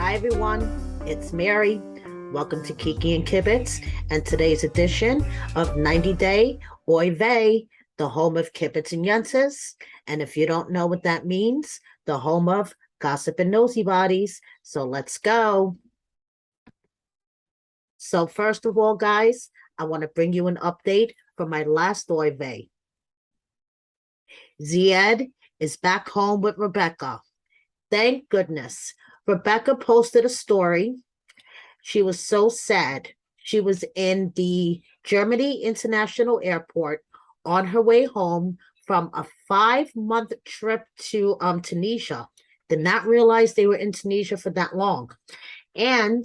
Hi everyone, it's Mary. Welcome to Kiki and Kibbitz and today's edition of 90 Day Oy Vey, the home of Kibbitz and Yenses. And if you don't know what that means, the home of gossip and nosy bodies. So let's go. So first of all, guys, I want to bring you an update from my last Oy Vey. Zied is back home with Rebecca. Thank goodness. Rebecca posted a story. She was so sad. She was in the Germany International Airport on her way home from a 5-month trip to Tunisia. Did not realize they were in Tunisia for that long. And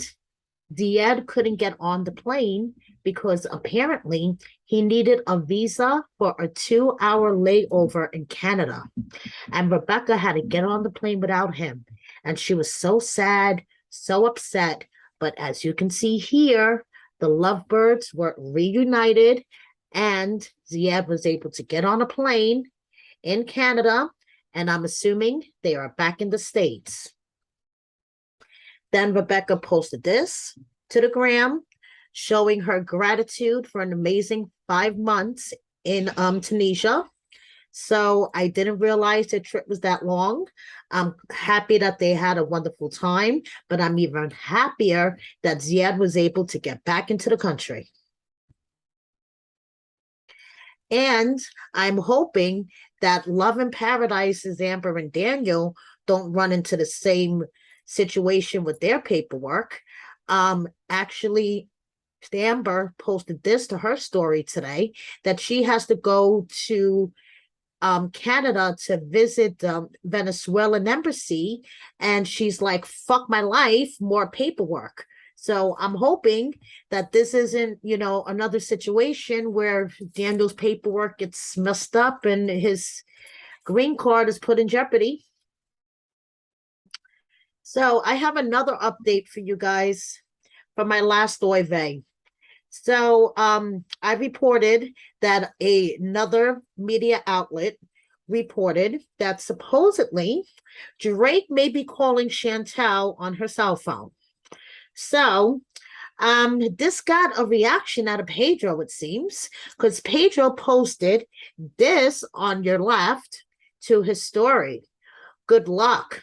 Died couldn't get on the plane because apparently he needed a visa for a 2-hour layover in Canada. And Rebecca had to get on the plane without him. And she was so sad, so upset. But as you can see here, the lovebirds were reunited and Zied was able to get on a plane in Canada. And I'm assuming they are back in the States. Then Rebecca posted this to the gram, showing her gratitude for an amazing 5 months in Tunisia. So I didn't realize the trip was that long. I'm happy that they had a wonderful time, but I'm even happier that Zied was able to get back into the country. And I'm hoping that Love in Paradise's Amber and Daniel don't run into the same situation with their paperwork. Actually, Amber posted this to her story today, that she has to go to Canada to visit the Venezuelan embassy, and she's like, fuck my life, more paperwork. So I'm hoping that this isn't, another situation where Daniel's paperwork gets messed up and his green card is put in jeopardy. So I have another update for you guys from my last Oy Vey. So I reported that another media outlet reported that supposedly Drake may be calling Chantel on her cell phone. So this got a reaction out of Pedro, it seems, because Pedro posted this on your left to his story. Good luck.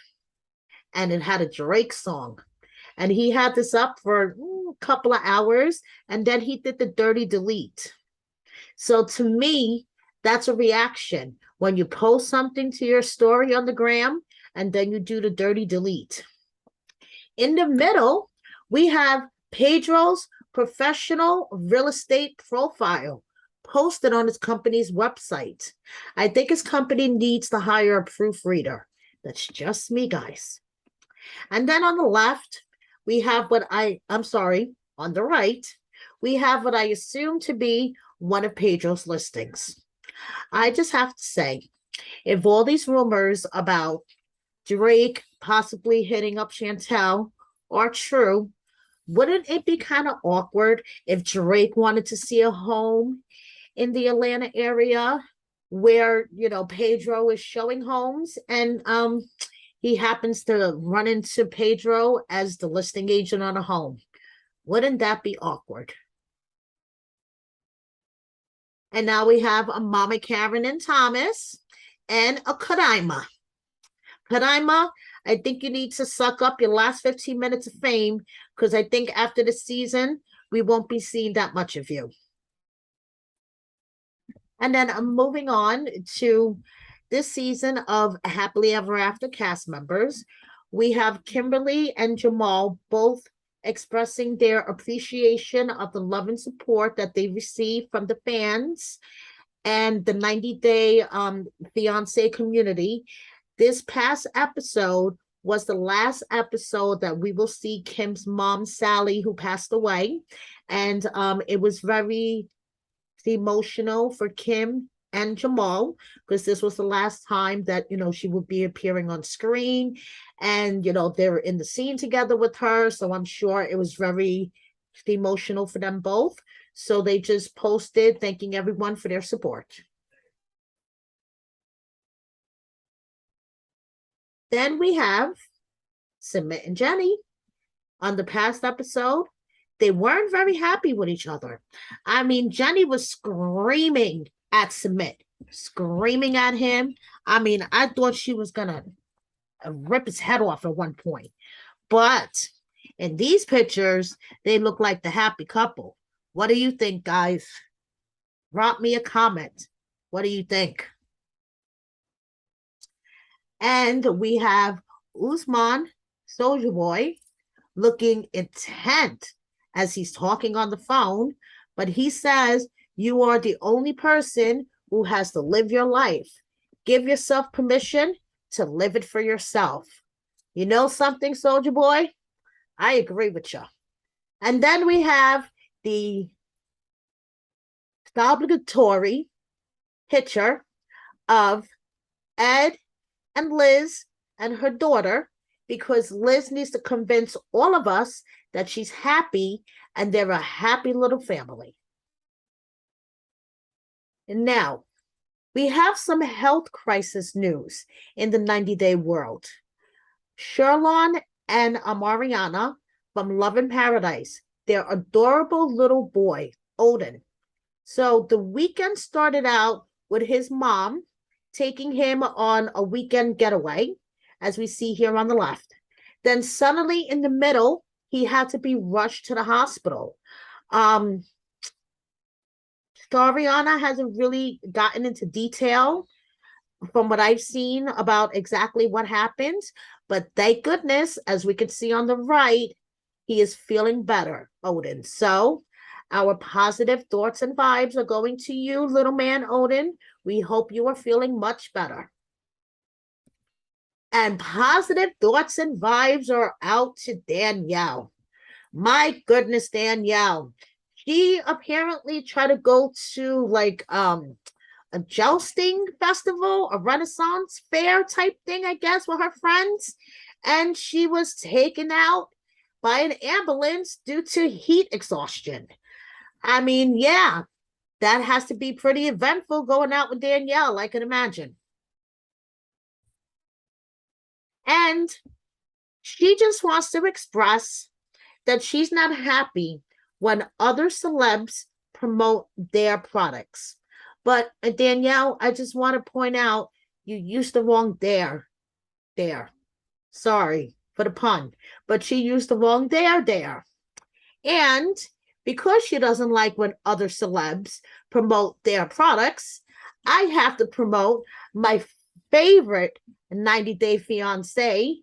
And it had a Drake song. And he had this up for a couple of hours, and then he did the dirty delete. So to me, that's a reaction when you post something to your story on the gram, and then you do the dirty delete. In the middle, we have Pedro's professional real estate profile posted on his company's website. I think his company needs to hire a proofreader. That's just me, guys. And then on the left, we have on the right, we have what I assume to be one of Pedro's listings. I just have to say, if all these rumors about Drake possibly hitting up Chantel are true, wouldn't it be kind of awkward if Drake wanted to see a home in the Atlanta area where, Pedro is showing homes and he happens to run into Pedro as the listing agent on a home? Wouldn't that be awkward? And now we have a Mama Karen and Thomas and a Kadaima. Kadaima, I think you need to suck up your last 15 minutes of fame, because I think after the season, we won't be seeing that much of you. And then I'm moving on to this season of Happily Ever After cast members. We have Kimberly and Jamal both expressing their appreciation of the love and support that they receive from the fans and the 90 Day fiance community. This past episode was the last episode that we will see Kim's mom, Sally, who passed away. And it was very emotional for Kim and Jamal, because this was the last time that she would be appearing on screen, and they were in the scene together with her, so I'm sure it was very emotional for them both. So they just posted thanking everyone for their support. Then we have Submit and Jenny. on the past episode, they weren't very happy with each other. I mean, Jenny was screaming at Submit, screaming at him. I mean, I thought she was going to rip his head off at one point. But in these pictures, they look like the happy couple. What do you think, guys? Drop me a comment. What do you think? And we have Usman, Soldier Boy, looking intent as he's talking on the phone, but he says, you are the only person who has to live your life. Give yourself permission to live it for yourself. You know something, Soldier Boy? I agree with you. And then we have the obligatory picture of Ed and Liz and her daughter, because Liz needs to convince all of us that she's happy and they're a happy little family. And now we have some health crisis news in the 90-day world. Sherlon and Amariana from Love in Paradise, their adorable little boy, Odin. So the weekend started out with his mom taking him on a weekend getaway, as we see here on the left. Then suddenly in the middle, he had to be rushed to the hospital. Stariana hasn't really gotten into detail from what I've seen about exactly what happened, but thank goodness, as we can see on the right, he is feeling better, Odin. So our positive thoughts and vibes are going to you, little man Odin. We hope you are feeling much better. And positive thoughts and vibes are out to Danielle. My goodness, Danielle. She apparently tried to go to like a jousting festival, a Renaissance fair type thing, I guess, with her friends. And she was taken out by an ambulance due to heat exhaustion. I mean, yeah, that has to be pretty eventful going out with Danielle, I can imagine. And she just wants to express that she's not happy when other celebs promote their products. But Danielle, I just want to point out you used the wrong there. Sorry for the pun, but she used the wrong there. And because she doesn't like when other celebs promote their products, I have to promote my favorite 90-Day Fiancé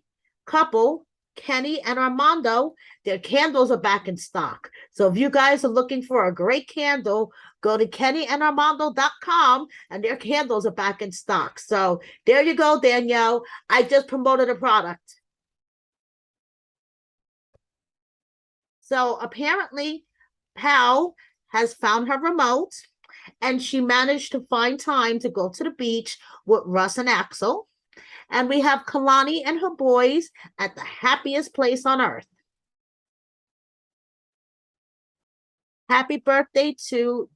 couple, Kenny and Armando. Their candles are back in stock. So if you guys are looking for a great candle, go to KennyandArmando.com and their candles are back in stock. So there you go, Danielle. I just promoted a product. So apparently, Pal has found her remote and she managed to find time to go to the beach with Russ and Axel. And we have Kalani and her boys at the happiest place on earth. Happy birthday to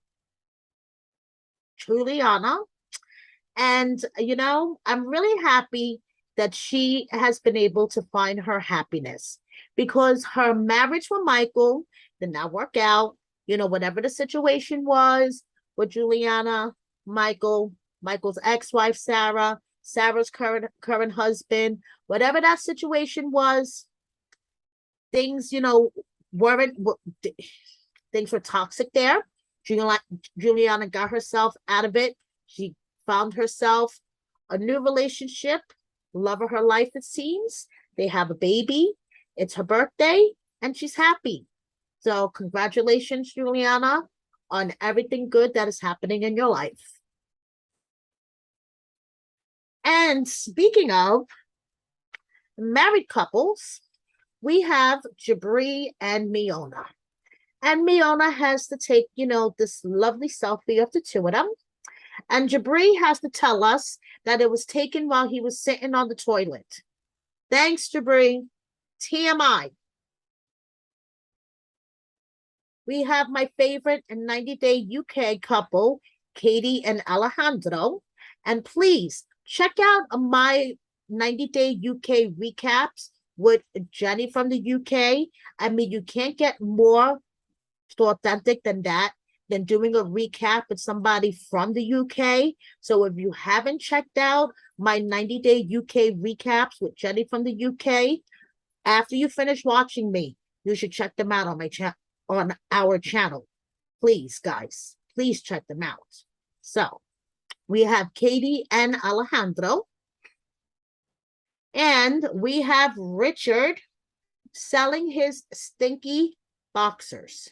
Juliana. And, you know, I'm really happy that she has been able to find her happiness, because her marriage with Michael did not work out. You know, whatever the situation was with Juliana, Michael's ex-wife, Sarah's current husband, whatever that situation was, things, you know, things were toxic there. Juliana got herself out of it. She found herself a new relationship, love of her life, it seems. They have a baby. It's her birthday, and she's happy. So congratulations, Juliana, on everything good that is happening in your life. And speaking of married couples, we have Jabri and Miona. And Miona has to take, you know, this lovely selfie of the two of them. And Jabri has to tell us that it was taken while he was sitting on the toilet. Thanks, Jabri. TMI. We have my favorite 90-Day UK couple, Katie and Alejandro. And please check out my 90-Day UK recaps with Jenny from the UK. I mean, you can't get more authentic than that, than doing a recap with somebody from the UK. So if you haven't checked out my 90-day UK recaps with Jenny from the UK, after you finish watching me, you should check them out on my on our channel. Please, guys, please check them out. So we have Katie and Alejandro. And we have Richard selling his stinky boxers.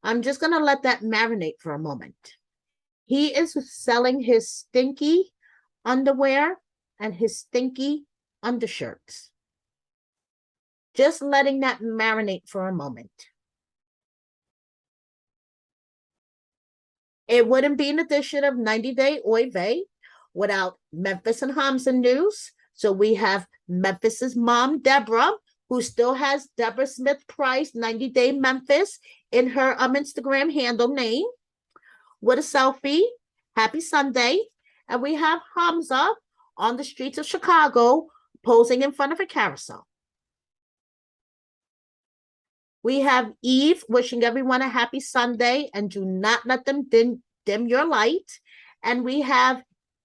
I'm just going to let that marinate for a moment. He is selling his stinky underwear and his stinky undershirts. Just letting that marinate for a moment. It wouldn't be an edition of 90-Day Oy Vey without Memphis and Hamza news. So we have Memphis's mom, Deborah, who still has Deborah Smith Price 90-Day Memphis in her Instagram handle name with a selfie. Happy Sunday. And we have Hamza on the streets of Chicago posing in front of a carousel. We have Eve wishing everyone a happy Sunday and do not let them dim your light. And we have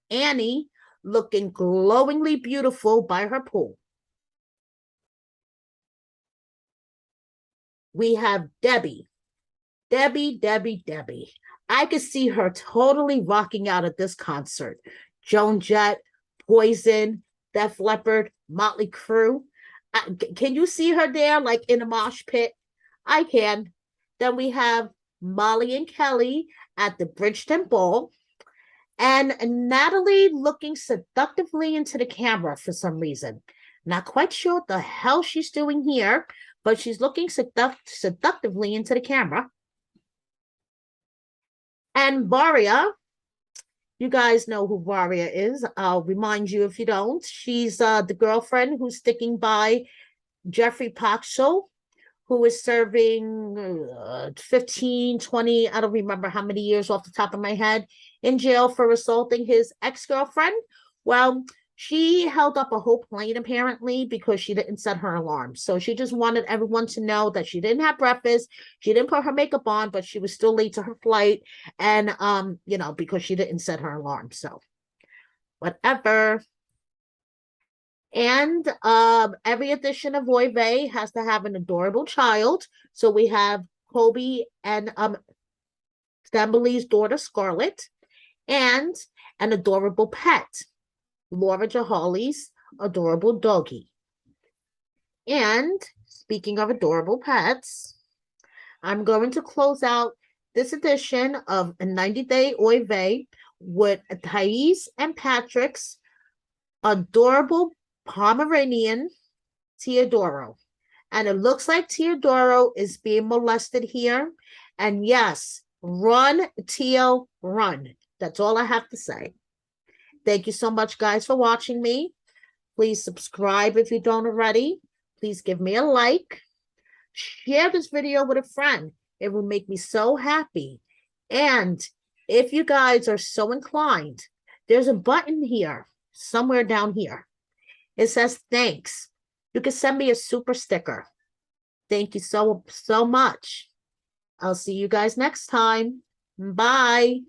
Annie looking glowingly beautiful by her pool. We have Debbie. I could see her totally rocking out at this concert. Joan Jett, Poison, Def Leppard, Motley Crue. Can you see her there like in a mosh pit? I can. Then we have Molly and Kelly at the Bridgeton Ball. And Natalie looking seductively into the camera for some reason. Not quite sure what the hell she's doing here, but she's looking seductively into the camera. And Varia, you guys know who Varia is. I'll remind you if you don't. She's the girlfriend who's sticking by Jeffrey Paxo, who is serving 15, 20, I don't remember how many years off the top of my head, in jail for assaulting his ex-girlfriend. Well, she held up a whole plane apparently because she didn't set her alarm. So she just wanted everyone to know that she didn't have breakfast, she didn't put her makeup on, but she was still late to her flight. And, you know, because she didn't set her alarm. So whatever. And every edition of Oy Vey has to have an adorable child. So we have Kobe and Stambley's daughter, Scarlett, and an adorable pet, Laura Jahali's adorable doggy. And speaking of adorable pets, I'm going to close out this edition of a 90-Day Oy Vey with Thais and Patrick's adorable Pomeranian, Teodoro. And it looks like Teodoro is being molested here. And yes, run, Teo, run. That's all I have to say. Thank you so much, guys, for watching me. Please subscribe if you don't already. Please give me a like. Share this video with a friend. It will make me so happy. And if you guys are so inclined, there's a button here, somewhere down here. It says thanks. You can send me a super sticker. Thank you so much. I'll see you guys next time. Bye.